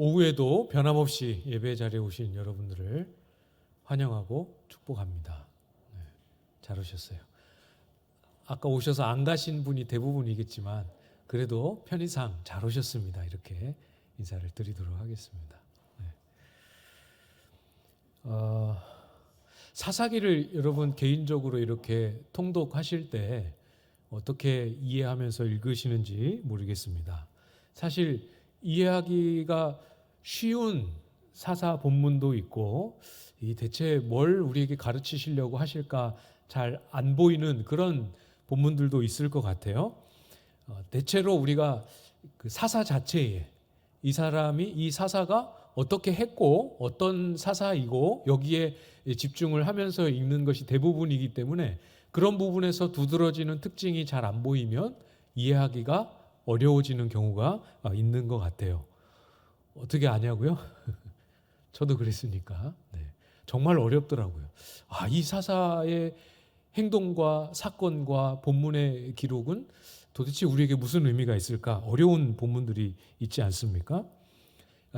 오후에도 변함없이 예배 자리에 오신 여러분들을 환영하고 축복합니다. 네, 잘 오셨어요. 아까 오셔서 안 가신 분이 대부분이겠지만 그래도 편의상 잘 오셨습니다. 이렇게 인사를 드리도록 하겠습니다. 네. 사사기를 여러분 개인적으로 이렇게 통독하실 때 어떻게 이해하면서 읽으시는지 모르겠습니다. 사실 이해하기가 쉬운 사사 본문도 있고 이 대체 뭘 우리에게 가르치시려고 하실까 잘 안 보이는 그런 본문들도 있을 것 같아요. 대체로 우리가 그 사사 자체에 이 사사가 어떻게 했고 어떤 사사이고 여기에 집중을 하면서 읽는 것이 대부분이기 때문에 그런 부분에서 두드러지는 특징이 잘 안 보이면 이해하기가 어려워지는 경우가 있는 것 같아요. 어떻게 아냐고요? 저도 그랬으니까. 네. 정말 어렵더라고요. 이 사사의 행동과 사건과 본문의 기록은 도대체 우리에게 무슨 의미가 있을까? 어려운 본문들이 있지 않습니까?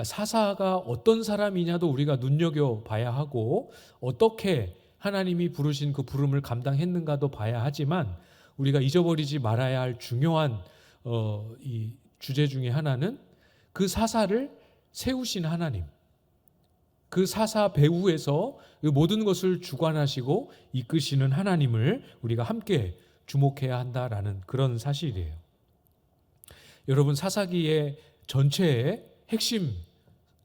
사사가 어떤 사람이냐도 우리가 눈여겨봐야 하고 어떻게 하나님이 부르신 그 부름을 감당했는가도 봐야 하지만 우리가 잊어버리지 말아야 할 중요한 이 주제 중에 하나는 그 사사를 세우신 하나님, 그 사사 배후에서 모든 것을 주관하시고 이끄시는 하나님을 우리가 함께 주목해야 한다라는 그런 사실이에요. 여러분 사사기의 전체의 핵심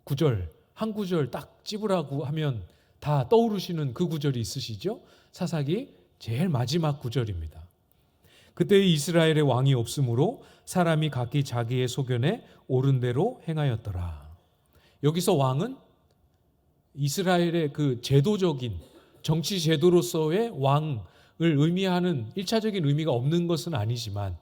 구절, 한 구절 딱 찝으라고 하면 다 떠오르시는 그 구절이 있으시죠? 사사기 제일 마지막 구절입니다. 그때 이스라엘의 왕이 없으므로 사람이 각기 자기의 소견에 옳은 대로 행하였더라. 여기서 왕은 이스라엘의 그 제도적인 정치 제도로서의 왕을 의미하는 1차적인 의미가 없는 것은 아니지만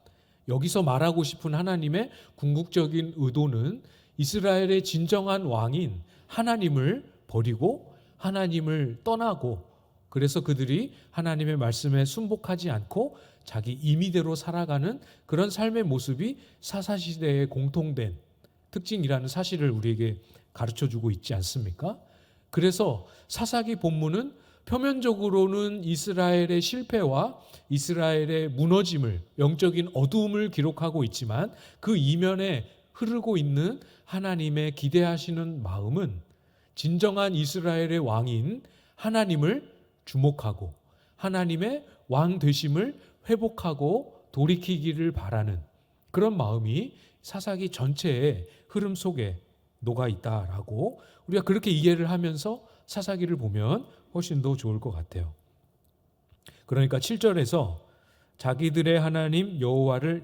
여기서 말하고 싶은 하나님의 궁극적인 의도는 이스라엘의 진정한 왕인 하나님을 버리고 하나님을 떠나고 그래서 그들이 하나님의 말씀에 순복하지 않고 자기 임의대로 살아가는 그런 삶의 모습이 사사시대의 공통된 특징이라는 사실을 우리에게 가르쳐주고 있지 않습니까? 그래서 사사기 본문은 표면적으로는 이스라엘의 실패와 이스라엘의 무너짐을, 영적인 어두움을 기록하고 있지만 그 이면에 흐르고 있는 하나님의 기대하시는 마음은 진정한 이스라엘의 왕인 하나님을 주목하고 하나님의 왕 되심을 회복하고 돌이키기를 바라는 그런 마음이 사사기 전체의 흐름 속에 녹아 있다라고 우리가 그렇게 이해를 하면서 사사기를 보면 훨씬 더 좋을 것 같아요. 그러니까 7절에서 자기들의 하나님 여호와를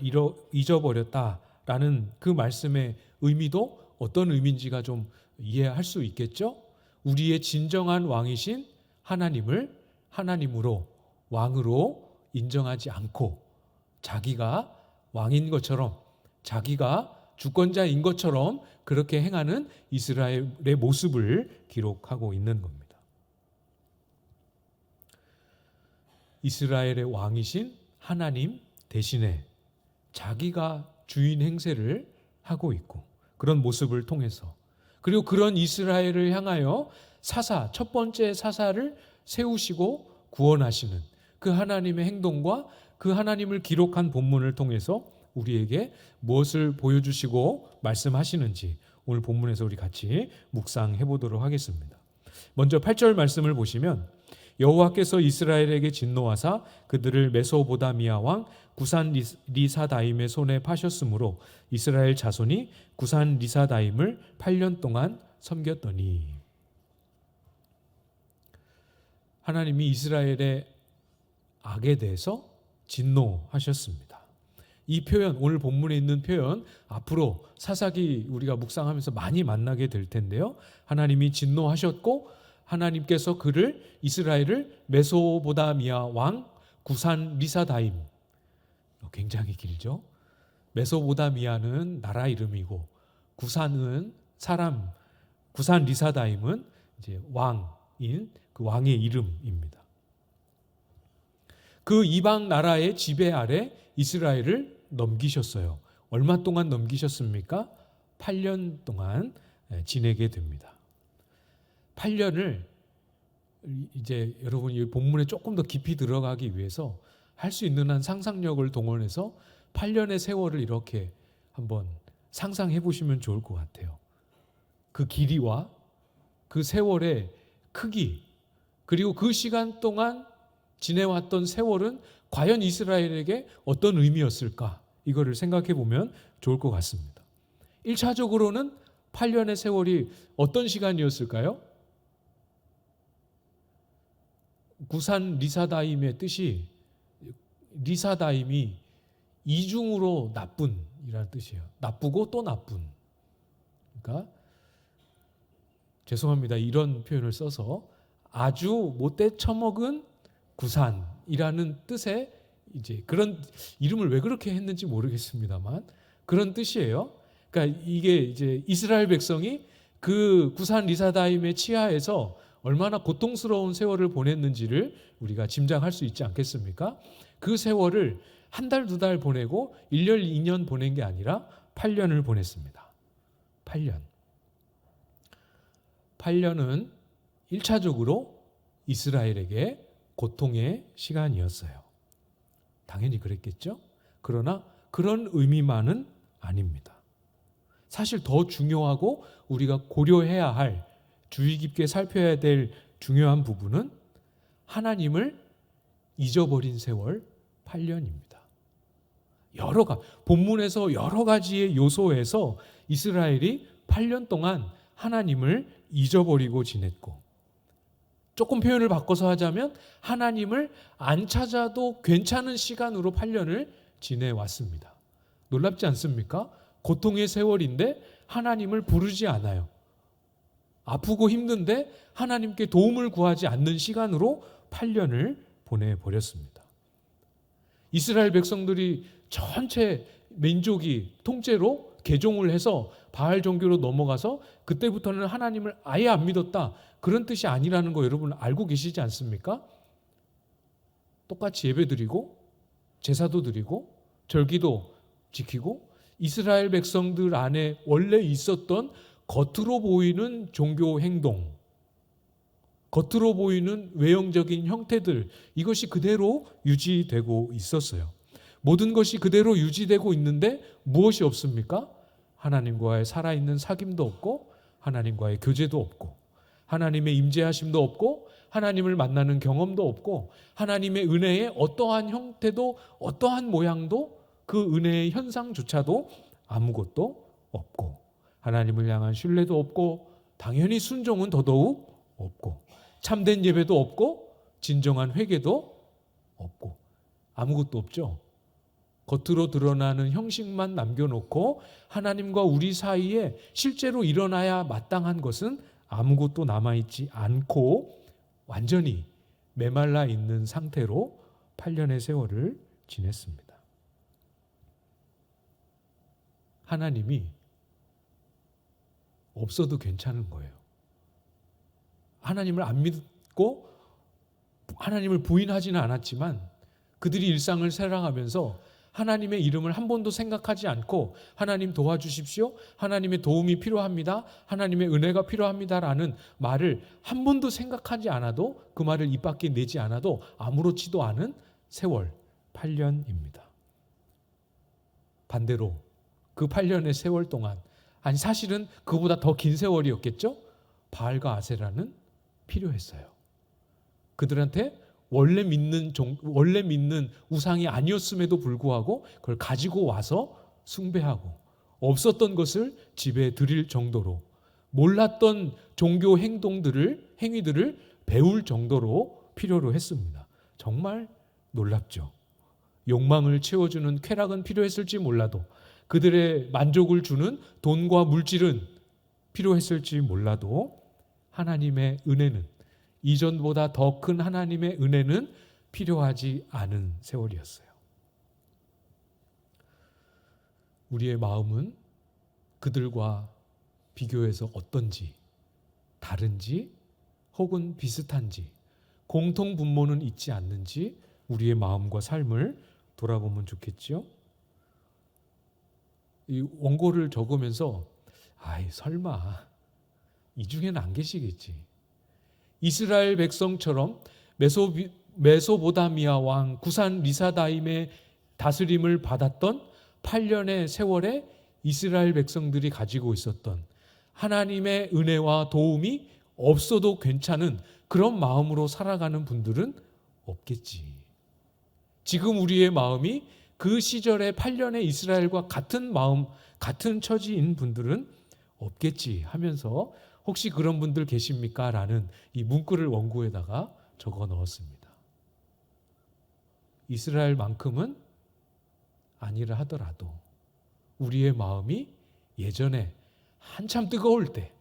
잊어버렸다라는 그 말씀의 의미도 어떤 의미인지가 좀 이해할 수 있겠죠? 우리의 진정한 왕이신 하나님을 하나님으로 왕으로 인정하지 않고 자기가 왕인 것처럼 자기가 주권자인 것처럼 그렇게 행하는 이스라엘의 모습을 기록하고 있는 겁니다. 이스라엘의 왕이신 하나님 대신에 자기가 주인 행세를 하고 있고 그런 모습을 통해서 그리고 그런 이스라엘을 향하여 첫 번째 사사를 세우시고 구원하시는 그 하나님의 행동과 그 하나님을 기록한 본문을 통해서 우리에게 무엇을 보여주시고 말씀하시는지 오늘 본문에서 우리 같이 묵상해 보도록 하겠습니다. 먼저 8절 말씀을 보시면 여호와께서 이스라엘에게 진노하사 그들을 메소보다미아 왕 구산 리사다임의 손에 파셨으므로 이스라엘 자손이 구산 리사다임을 8년 동안 섬겼더니 하나님이 이스라엘의 악에 대해서 진노하셨습니다. 이 표현, 오늘 본문에 있는 표현 앞으로 사사기 우리가 묵상하면서 많이 만나게 될 텐데요. 하나님이 진노하셨고 하나님께서 이스라엘을 메소보다미아 왕 구산 리사다임, 굉장히 길죠. 메소보다미아는 나라 이름이고 구산 리사다임은 이제 왕인 그 왕의 이름입니다. 그 이방 나라의 지배 아래 이스라엘을 넘기셨어요. 얼마 동안 넘기셨습니까? 8년 동안 지내게 됩니다. 8년을 이제 여러분이 이 본문에 조금 더 깊이 들어가기 위해서 할 수 있는 한 상상력을 동원해서 8년의 세월을 이렇게 한번 상상해 보시면 좋을 것 같아요. 그 길이와 그 세월의 크기, 그리고 그 시간 동안 지내왔던 세월은 과연 이스라엘에게 어떤 의미였을까? 이거를 생각해 보면 좋을 것 같습니다. 1차적으로는 8년의 세월이 어떤 시간이었을까요? 구산 리사다임의 뜻이, 리사다임이 이중으로 나쁜이라는 뜻이에요. 나쁘고 또 나쁜. 그러니까 죄송합니다. 이런 표현을 써서 아주 못돼 처먹은 구산이라는 뜻의 이제 그런 이름을 왜 그렇게 했는지 모르겠습니다만 그런 뜻이에요. 그러니까 이게 이제 이스라엘 백성이 그 구산 리사다임의 치하에서 얼마나 고통스러운 세월을 보냈는지를 우리가 짐작할 수 있지 않겠습니까? 그 세월을 한 달, 두 달 보내고 1년, 2년 보낸 게 아니라 8년을 보냈습니다. 8년. 8년은 1차적으로 이스라엘에게 고통의 시간이었어요. 당연히 그랬겠죠? 그러나 그런 의미만은 아닙니다. 사실 더 중요하고 우리가 고려해야 할, 주의 깊게 살펴야 될 중요한 부분은 하나님을 잊어버린 세월 8년입니다. 본문에서 여러 가지의 요소에서 이스라엘이 8년 동안 하나님을 잊어버리고 지냈고, 조금 표현을 바꿔서 하자면 하나님을 안 찾아도 괜찮은 시간으로 8년을 지내왔습니다. 놀랍지 않습니까? 고통의 세월인데 하나님을 부르지 않아요. 아프고 힘든데 하나님께 도움을 구하지 않는 시간으로 8년을 보내버렸습니다. 이스라엘 백성들이 전체 민족이 통째로 개종을 해서 바알 종교로 넘어가서 그때부터는 하나님을 아예 안 믿었다, 그런 뜻이 아니라는 거 여러분 알고 계시지 않습니까? 똑같이 예배드리고 제사도 드리고 절기도 지키고 이스라엘 백성들 안에 원래 있었던 겉으로 보이는 종교 행동, 겉으로 보이는 외형적인 형태들, 이것이 그대로 유지되고 있었어요. 모든 것이 그대로 유지되고 있는데 무엇이 없습니까? 하나님과의 살아있는 사귐도 없고 하나님과의 교제도 없고 하나님의 임재하심도 없고 하나님을 만나는 경험도 없고 하나님의 은혜의 어떠한 형태도 어떠한 모양도 그 은혜의 현상조차도 아무것도 없고 하나님을 향한 신뢰도 없고 당연히 순종은 더더욱 없고 참된 예배도 없고 진정한 회개도 없고 아무것도 없죠. 겉으로 드러나는 형식만 남겨놓고 하나님과 우리 사이에 실제로 일어나야 마땅한 것은 아무것도 남아있지 않고 완전히 메말라 있는 상태로 8년의 세월을 지냈습니다. 하나님이 없어도 괜찮은 거예요. 하나님을 안 믿고 하나님을 부인하지는 않았지만 그들이 일상을 살아가면서 하나님의 이름을 한 번도 생각하지 않고 하나님 도와주십시오, 하나님의 도움이 필요합니다, 하나님의 은혜가 필요합니다라는 말을 한 번도 생각하지 않아도, 그 말을 입 밖에 내지 않아도 아무렇지도 않은 세월 8년입니다. 반대로 그 8년의 세월 동안, 아니 사실은 그보다 더 긴 세월이었겠죠? 바알과 아세라는 필요했어요. 그들한테 원래 믿는 우상이 아니었음에도 불구하고 그걸 가지고 와서 숭배하고 없었던 것을 집에 드릴 정도로, 몰랐던 종교 행위들을 배울 정도로 필요로 했습니다. 정말 놀랍죠. 욕망을 채워주는 쾌락은 필요했을지 몰라도, 그들의 만족을 주는 돈과 물질은 필요했을지 몰라도 하나님의 은혜는, 이전보다 더 큰 하나님의 은혜는 필요하지 않은 세월이었어요. 우리의 마음은 그들과 비교해서 어떤지, 다른지, 혹은 비슷한지, 공통 분모는 있지 않는지 우리의 마음과 삶을 돌아보면 좋겠죠. 이 원고를 적으면서 설마 이 중에는 안 계시겠지. 이스라엘 백성처럼 메소보다미아 왕 구산 리사다임의 다스림을 받았던 8년의 세월에 이스라엘 백성들이 가지고 있었던 하나님의 은혜와 도움이 없어도 괜찮은 그런 마음으로 살아가는 분들은 없겠지. 지금 우리의 마음이 그 시절의 8년의 이스라엘과 같은 마음, 같은 처지인 분들은 없겠지 하면서 혹시 그런 분들 계십니까? 라는 이 문구를 원고에다가 적어 넣었습니다. 이스라엘만큼은 아니라 하더라도 우리의 마음이 예전에 한참 뜨거울 때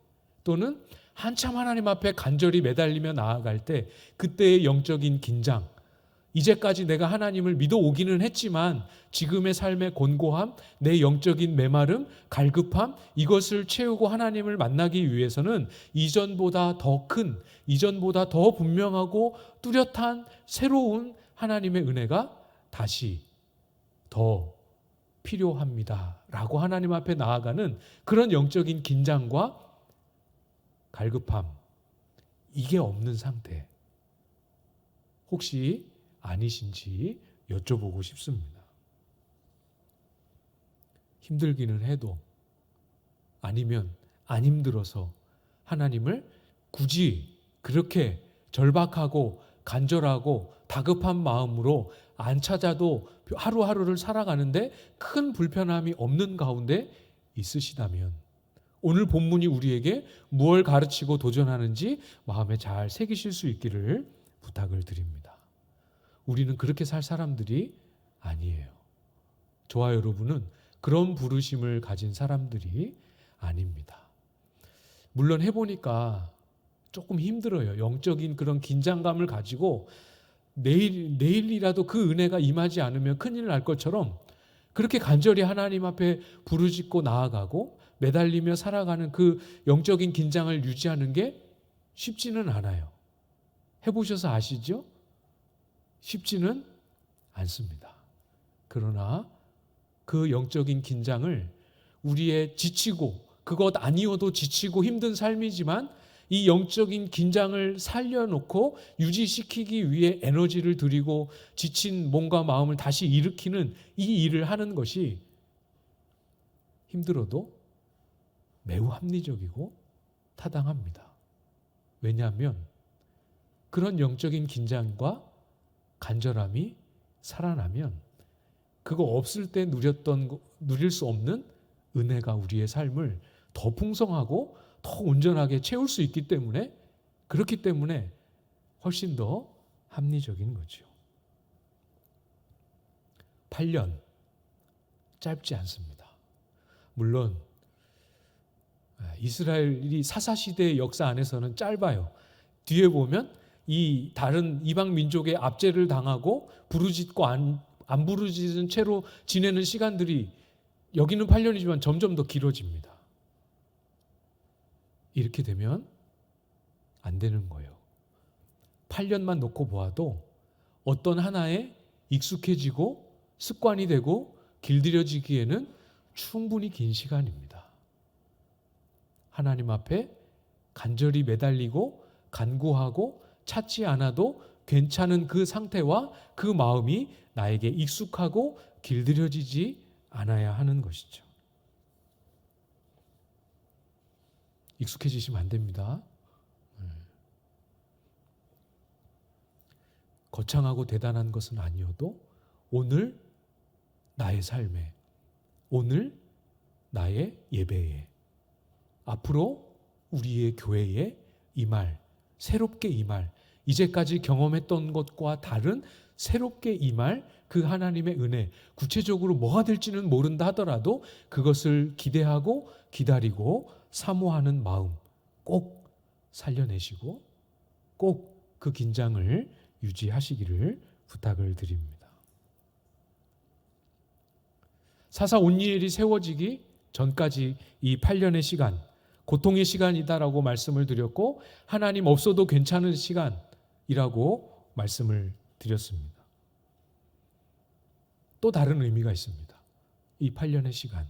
또는 한참 하나님 앞에 간절히 매달리며 나아갈 때 그때의 영적인 긴장, 이제까지 내가 하나님을 믿어 오기는 했지만 지금의 삶의 곤고함, 내 영적인 메마름, 갈급함, 이것을 채우고 하나님을 만나기 위해서는 이전보다 더 큰, 이전보다 더 분명하고 뚜렷한 새로운 하나님의 은혜가 다시 더 필요합니다 라고 하나님 앞에 나아가는 그런 영적인 긴장과 갈급함, 이게 없는 상태 혹시 아니신지 여쭤보고 싶습니다. 힘들기는 해도 아니면 안 힘들어서 하나님을 굳이 그렇게 절박하고 간절하고 다급한 마음으로 안 찾아도 하루하루를 살아가는데 큰 불편함이 없는 가운데 있으시다면 오늘 본문이 우리에게 무엇을 가르치고 도전하는지 마음에 잘 새기실 수 있기를 부탁을 드립니다. 우리는 그렇게 살 사람들이 아니에요. 저와 여러분은 그런 부르심을 가진 사람들이 아닙니다. 물론 해보니까 조금 힘들어요. 영적인 그런 긴장감을 가지고 내일이라도 그 은혜가 임하지 않으면 큰일 날 것처럼 그렇게 간절히 하나님 앞에 부르짖고 나아가고 매달리며 살아가는 그 영적인 긴장을 유지하는 게 쉽지는 않아요. 해보셔서 아시죠? 쉽지는 않습니다. 그러나 그 영적인 긴장을 우리의 지치고 그것 아니어도 지치고 힘든 삶이지만 이 영적인 긴장을 살려놓고 유지시키기 위해 에너지를 들이고 지친 몸과 마음을 다시 일으키는 이 일을 하는 것이 힘들어도 매우 합리적이고 타당합니다. 왜냐하면 그런 영적인 긴장과 간절함이 살아나면 그거 없을 때 누릴 수 없는 은혜가 우리의 삶을 더 풍성하고 더 온전하게 채울 수 있기 때문에 그렇기 때문에 훨씬 더 합리적인 거죠. 8년 짧지 않습니다. 물론 이스라엘이 사사시대의 역사 안에서는 짧아요. 뒤에 보면 이 다른 이방 민족의 압제를 당하고 부르짖고 안 부르짖은 채로 지내는 시간들이 여기는 8년이지만 점점 더 길어집니다. 이렇게 되면 안 되는 거예요. 8년만 놓고 보아도 어떤 하나에 익숙해지고 습관이 되고 길들여지기에는 충분히 긴 시간입니다. 하나님 앞에 간절히 매달리고 간구하고 찾지 않아도 괜찮은 그 상태와 그 마음이 나에게 익숙하고 길들여지지 않아야 하는 것이죠. 익숙해지시면 안 됩니다. 거창하고 대단한 것은 아니어도 오늘 나의 삶에, 오늘 나의 예배에, 앞으로 우리의 교회에 임할, 새롭게 임할, 이제까지 경험했던 것과 다른 새롭게 임할 그 하나님의 은혜, 구체적으로 뭐가 될지는 모른다 하더라도 그것을 기대하고 기다리고 사모하는 마음 꼭 살려내시고 꼭 그 긴장을 유지하시기를 부탁을 드립니다. 사사 온니엘이 세워지기 전까지 이 8년의 시간, 고통의 시간이다라고 말씀을 드렸고 하나님 없어도 괜찮은 시간이라고 말씀을 드렸습니다. 또 다른 의미가 있습니다. 이 8년의 시간,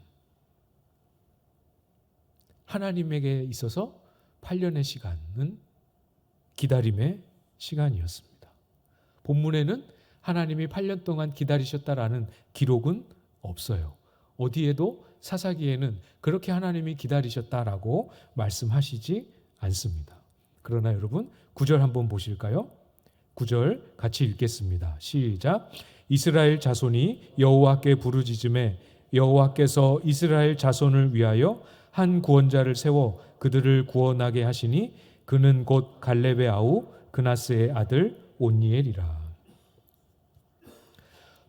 하나님에게 있어서 8년의 시간은 기다림의 시간이었습니다. 본문에는 하나님이 8년 동안 기다리셨다라는 기록은 없어요. 어디에도 사사기에는 그렇게 하나님이 기다리셨다라고 말씀하시지 않습니다. 그러나 여러분 9절 한번 보실까요? 9절 같이 읽겠습니다. 시작. 이스라엘 자손이 여호와께 부르짖음에 여호와께서 이스라엘 자손을 위하여 한 구원자를 세워 그들을 구원하게 하시니 그는 곧 갈렙의 아우 그나스의 아들 온니엘이라.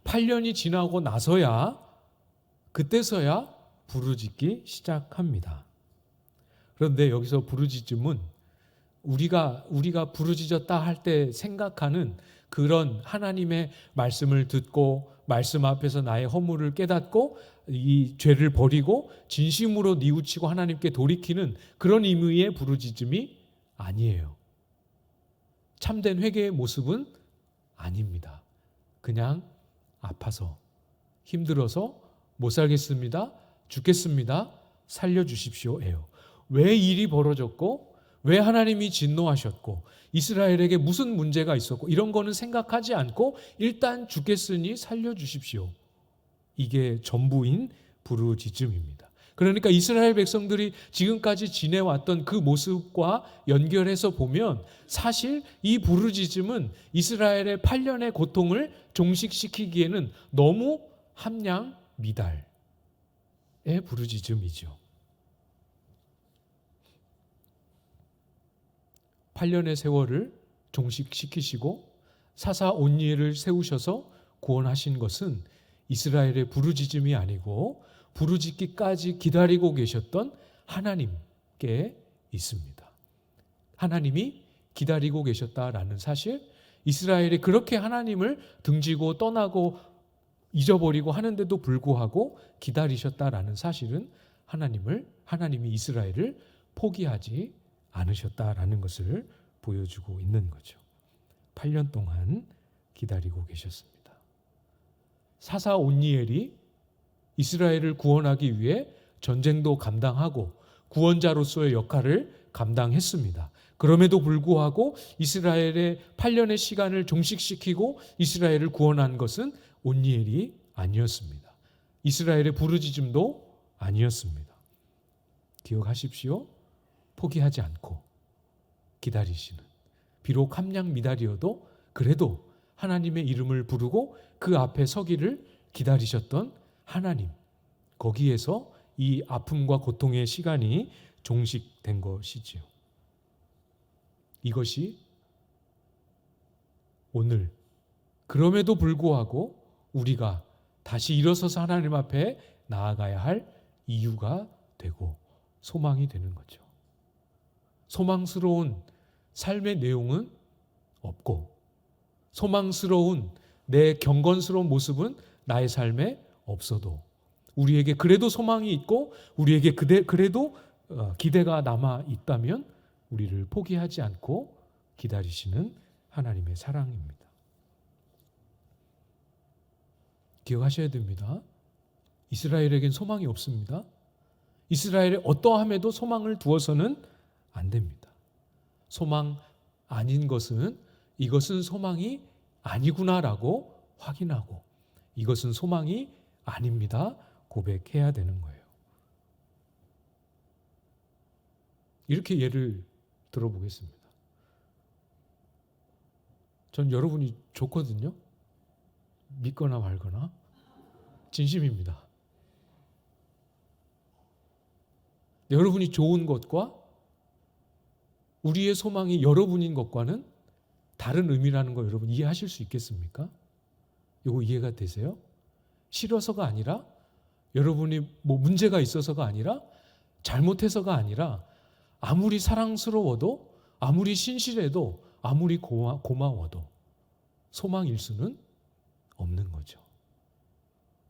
8년이 지나고 나서야 그때서야 부르짖기 시작합니다. 그런데 여기서 부르짖음은 우리가 부르짖었다 할 때 생각하는 그런 하나님의 말씀을 듣고 말씀 앞에서 나의 허물을 깨닫고 이 죄를 버리고 진심으로 뉘우치고 하나님께 돌이키는 그런 의미의 부르짖음이 아니에요. 참된 회개의 모습은 아닙니다. 그냥 아파서 힘들어서 못 살겠습니다. 죽겠습니다. 살려주십시오예요. 왜 일이 벌어졌고 왜 하나님이 진노하셨고 이스라엘에게 무슨 문제가 있었고 이런 거는 생각하지 않고 일단 죽겠으니 살려주십시오. 이게 전부인 부르짖음입니다. 그러니까 이스라엘 백성들이 지금까지 지내왔던 그 모습과 연결해서 보면 사실 이 부르짖음은 이스라엘의 8년의 고통을 종식시키기에는 너무 함량 미달의 부르짖음이죠. 8년의 세월을 종식시키시고 사사 온니엘을 세우셔서 구원하신 것은 이스라엘의 부르짖음이 아니고 부르짖기까지 기다리고 계셨던 하나님께 있습니다. 하나님이 기다리고 계셨다라는 사실, 이스라엘이 그렇게 하나님을 등지고 떠나고 잊어버리고 하는데도 불구하고 기다리셨다라는 사실은 하나님이 이스라엘을 포기하지 않으셨다라는 것을 보여주고 있는 거죠. 8년 동안 기다리고 계셨습니다. 사사 온니엘이 이스라엘을 구원하기 위해 전쟁도 감당하고 구원자로서의 역할을 감당했습니다. 그럼에도 불구하고 이스라엘의 8년의 시간을 종식시키고 이스라엘을 구원한 것은 온니엘이 아니었습니다. 이스라엘의 부르짖음도 아니었습니다. 기억하십시오. 포기하지 않고 기다리시는, 비록 함량 미달이어도 그래도 하나님의 이름을 부르고 그 앞에 서기를 기다리셨던 하나님, 거기에서 이 아픔과 고통의 시간이 종식된 것이지요. 이것이 오늘 그럼에도 불구하고 우리가 다시 일어서서 하나님 앞에 나아가야 할 이유가 되고 소망이 되는 거죠. 소망스러운 삶의 내용은 없고 소망스러운 내 경건스러운 모습은 나의 삶에 없어도 우리에게 그래도 소망이 있고 우리에게 그래도 기대가 남아 있다면 우리를 포기하지 않고 기다리시는 하나님의 사랑입니다. 기억하셔야 됩니다. 이스라엘에겐 소망이 없습니다. 이스라엘의 어떠함에도 소망을 두어서는 안 됩니다. 소망 아닌 것은 이것은 소망이 아니구나라고 확인하고 이것은 소망이 아닙니다. 고백해야 되는 거예요. 이렇게 예를 들어보겠습니다. 전 여러분이 좋거든요. 믿거나 말거나. 진심입니다. 여러분이 좋은 것과 우리의 소망이 여러분인 것과는 다른 의미라는 거 여러분 이해하실 수 있겠습니까? 이거 이해가 되세요? 싫어서가 아니라 여러분이 문제가 있어서가 아니라 잘못해서가 아니라 아무리 사랑스러워도 아무리 신실해도 아무리 고마워도 소망일 수는 없는 거죠.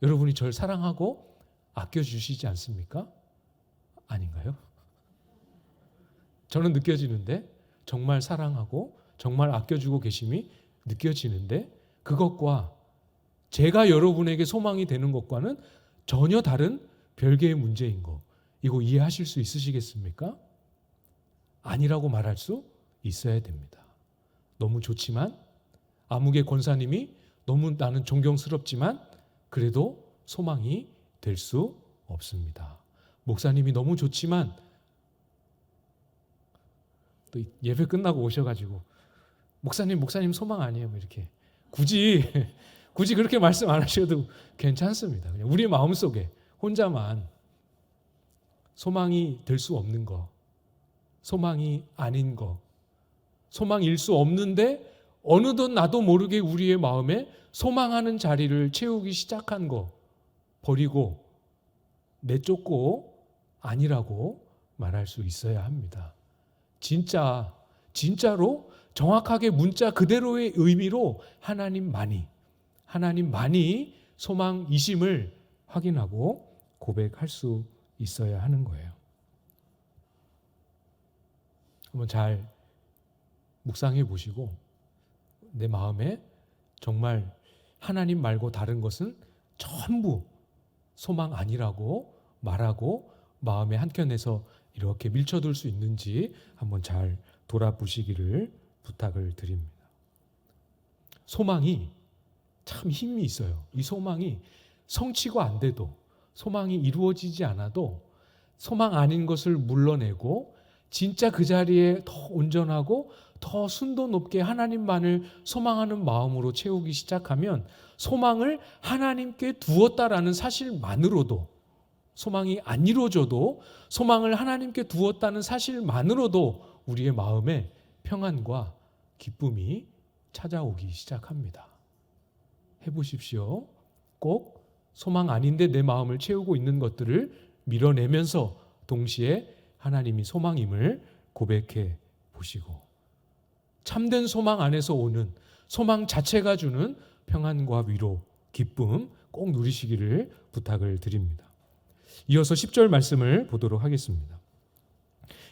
여러분이 절 사랑하고 아껴주시지 않습니까? 아닌가요? 저는 느껴지는데 정말 사랑하고 정말 아껴주고 계심이 느껴지는데 그것과 제가 여러분에게 소망이 되는 것과는 전혀 다른 별개의 문제인 거 이거 이해하실 수 있으시겠습니까? 아니라고 말할 수 있어야 됩니다. 너무 좋지만, 아무개 권사님이 너무 나는 존경스럽지만 그래도 소망이 될 수 없습니다. 목사님이 너무 좋지만 또 예배 끝나고 오셔가지고 목사님 소망 아니에요. 뭐 이렇게 굳이 그렇게 말씀 안 하셔도 괜찮습니다. 그냥 우리 마음속에 혼자만 소망이 될 수 없는 거, 소망이 아닌 거, 소망일 수 없는데 어느덧 나도 모르게 우리의 마음에 소망하는 자리를 채우기 시작한 거 버리고 내쫓고 아니라고 말할 수 있어야 합니다. 진짜로 정확하게 문자 그대로의 의미로 하나님만이 소망이심을 확인하고 고백할 수 있어야 하는 거예요. 한번 잘 묵상해 보시고 내 마음에 정말 하나님 말고 다른 것은 전부 소망 아니라고 말하고 마음의 한켠에서 이렇게 밀쳐둘 수 있는지 한번 잘 돌아보시기를 부탁을 드립니다. 소망이 참 힘이 있어요. 이 소망이 성취가 안 돼도, 소망이 이루어지지 않아도 소망 아닌 것을 물러내고 진짜 그 자리에 더 온전하고 더 순도 높게 하나님만을 소망하는 마음으로 채우기 시작하면 소망을 하나님께 두었다라는 사실만으로도, 소망이 안 이루어져도 소망을 하나님께 두었다는 사실만으로도 우리의 마음에 평안과 기쁨이 찾아오기 시작합니다. 해보십시오. 꼭 소망 아닌데 내 마음을 채우고 있는 것들을 밀어내면서 동시에 하나님이 소망임을 고백해 보시고 참된 소망 안에서 오는 소망 자체가 주는 평안과 위로, 기쁨 꼭 누리시기를 부탁을 드립니다. 이어서 10절 말씀을 보도록 하겠습니다.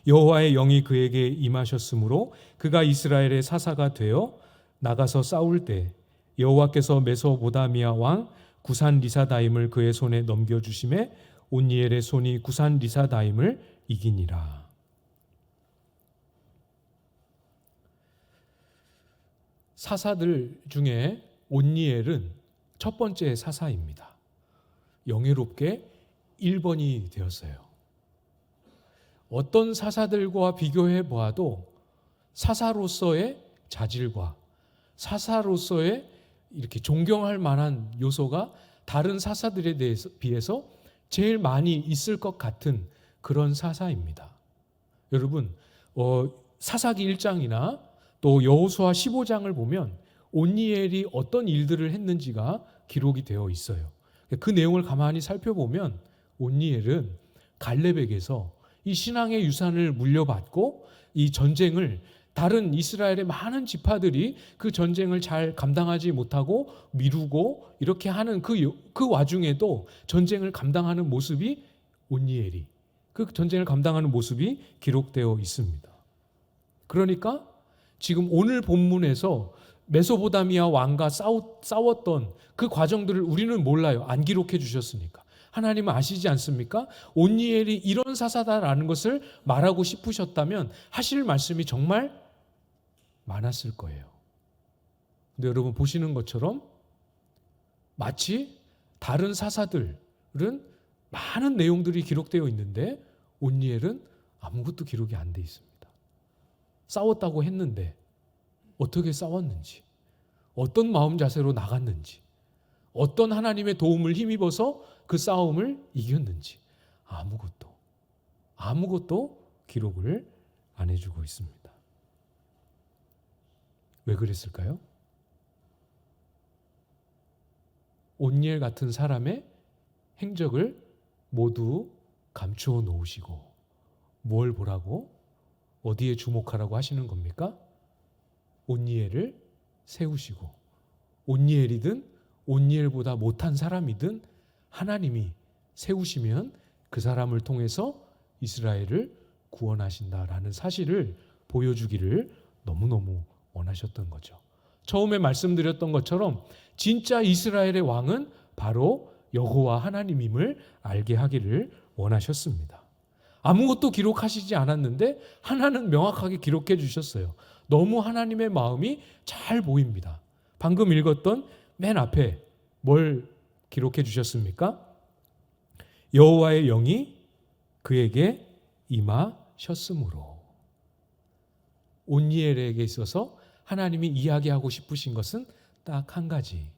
여호와의 영이 그에게 임하셨으므로 그가 이스라엘의 사사가 되어 나가서 싸울 때 여호와께서 메소보다미아 왕 구산 리사다임을 그의 손에 넘겨주심에 온니엘의 손이 구산 리사다임을 이기니라. 사사들 중에 온니엘은 첫 번째 사사입니다. 영예롭게 1번이 되었어요. 어떤 사사들과 비교해 보아도 사사로서의 자질과 사사로서의 이렇게 존경할 만한 요소가 다른 사사들에 비해서 제일 많이 있을 것 같은 그런 사사입니다. 여러분, 사사기 1장이나 또 여호수아 15장을 보면 온니엘이 어떤 일들을 했는지가 기록이 되어 있어요. 그 내용을 가만히 살펴보면 온니엘은 갈렙에게서 이 신앙의 유산을 물려받고 이 전쟁을 다른 이스라엘의 많은 지파들이 그 전쟁을 잘 감당하지 못하고 미루고 이렇게 하는 그 와중에도 전쟁을 감당하는 모습이 온니엘이 그 전쟁을 감당하는 모습이 기록되어 있습니다. 그러니까 지금 오늘 본문에서 메소보다미아 왕과 싸웠던 그 과정들을 우리는 몰라요. 안 기록해 주셨으니까. 하나님은 아시지 않습니까? 온니엘이 이런 사사다라는 것을 말하고 싶으셨다면 하실 말씀이 정말 많았을 거예요. 근데 여러분 보시는 것처럼 마치 다른 사사들은 많은 내용들이 기록되어 있는데 온니엘은 아무것도 기록이 안 돼 있습니다. 싸웠다고 했는데 어떻게 싸웠는지, 어떤 마음 자세로 나갔는지, 어떤 하나님의 도움을 힘입어서 그 싸움을 이겼는지 아무것도 기록을 안 해주고 있습니다. 왜 그랬을까요? 온니엘 같은 사람의 행적을 모두 감추어 놓으시고 뭘 보라고? 어디에 주목하라고 하시는 겁니까? 온니엘을 세우시고 온니엘이든 온니엘보다 못한 사람이든 하나님이 세우시면 그 사람을 통해서 이스라엘을 구원하신다라는 사실을 보여주기를 너무너무 원하셨던 거죠. 처음에 말씀드렸던 것처럼 진짜 이스라엘의 왕은 바로 여호와 하나님임을 알게 하기를 원하셨습니다. 아무것도 기록하시지 않았는데 하나는 명확하게 기록해 주셨어요. 너무 하나님의 마음이 잘 보입니다. 방금 읽었던 맨 앞에 뭘 기록해 주셨습니까? 여호와의 영이 그에게 임하셨으므로. 온니엘에게 있어서 하나님이 이야기하고 싶으신 것은 딱 한 가지.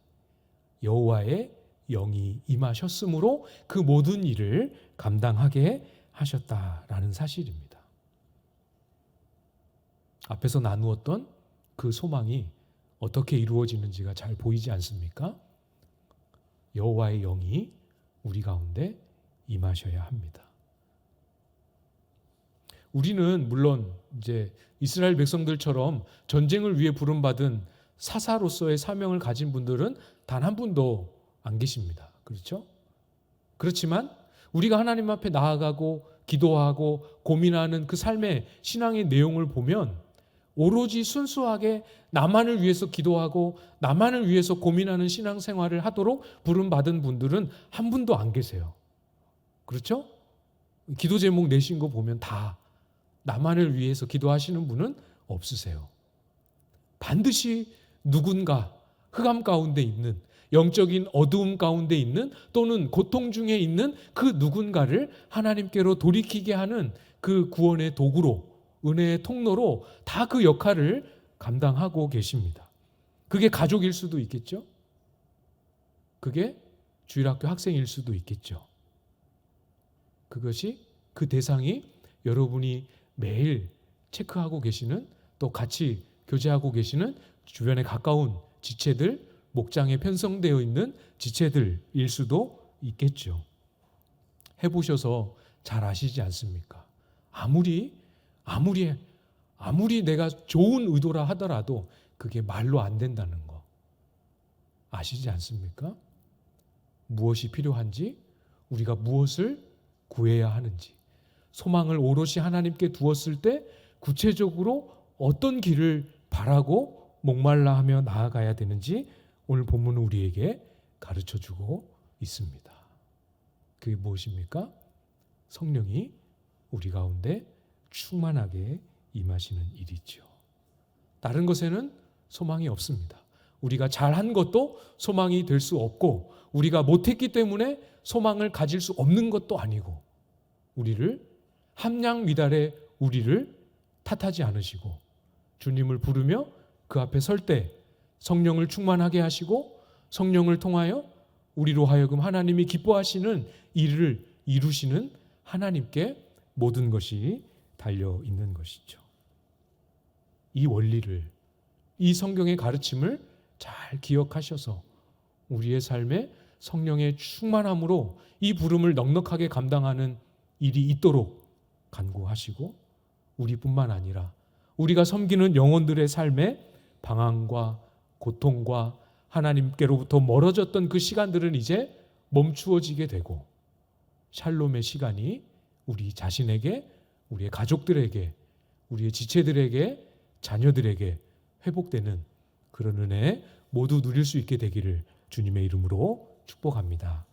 여호와의 영이 임하셨으므로 그 모든 일을 감당하게 하셨다라는 사실입니다. 앞에서 나누었던 그 소망이 어떻게 이루어지는지가 잘 보이지 않습니까? 여호와의 영이 우리 가운데 임하셔야 합니다. 우리는 물론 이제 이스라엘 백성들처럼 전쟁을 위해 부름받은 사사로서의 사명을 가진 분들은 단 한 분도 안 계십니다. 그렇죠? 그렇지만 우리가 하나님 앞에 나아가고 기도하고 고민하는 그 삶의 신앙의 내용을 보면 오로지 순수하게 나만을 위해서 기도하고 나만을 위해서 고민하는 신앙생활을 하도록 부름받은 분들은 한 분도 안 계세요. 그렇죠? 기도 제목 내신 거 보면 다 나만을 위해서 기도하시는 분은 없으세요. 반드시 누군가 흑암 가운데 있는, 영적인 어두움 가운데 있는, 또는 고통 중에 있는 그 누군가를 하나님께로 돌이키게 하는 그 구원의 도구로, 은혜의 통로로 다 그 역할을 감당하고 계십니다. 그게 가족일 수도 있겠죠? 그게 주일학교 학생일 수도 있겠죠. 그것이, 그 대상이 여러분이 매일 체크하고 계시는, 또 같이 교제하고 계시는 주변에 가까운 지체들, 목장에 편성되어 있는 지체들일 수도 있겠죠. 해보셔서 잘 아시지 않습니까? 아무리 내가 좋은 의도라 하더라도 그게 말로 안 된다는 거 아시지 않습니까? 무엇이 필요한지, 우리가 무엇을 구해야 하는지, 소망을 오롯이 하나님께 두었을 때 구체적으로 어떤 길을 바라고 목말라 하며 나아가야 되는지 오늘 본문은 우리에게 가르쳐주고 있습니다. 그게 무엇입니까? 성령이 우리 가운데 충만하게 임하시는 일이죠. 다른 것에는 소망이 없습니다. 우리가 잘한 것도 소망이 될 수 없고, 우리가 못했기 때문에 소망을 가질 수 없는 것도 아니고, 우리를 함량미달의 우리를 탓하지 않으시고 주님을 부르며 그 앞에 설 때 성령을 충만하게 하시고 성령을 통하여 우리로 하여금 하나님이 기뻐하시는 일을 이루시는 하나님께 모든 것이 달려 있는 것이죠. 이 원리를, 이 성경의 가르침을 잘 기억하셔서 우리의 삶에 성령의 충만함으로 이 부름을 넉넉하게 감당하는 일이 있도록 간구하시고, 우리뿐만 아니라 우리가 섬기는 영혼들의 삶에 방황과 고통과 하나님께로부터 멀어졌던 그 시간들은 이제 멈추어지게 되고, 샬롬의 시간이 우리 자신에게, 우리의 가족들에게, 우리의 지체들에게, 자녀들에게 회복되는 그런 은혜 모두 누릴 수 있게 되기를 주님의 이름으로 축복합니다.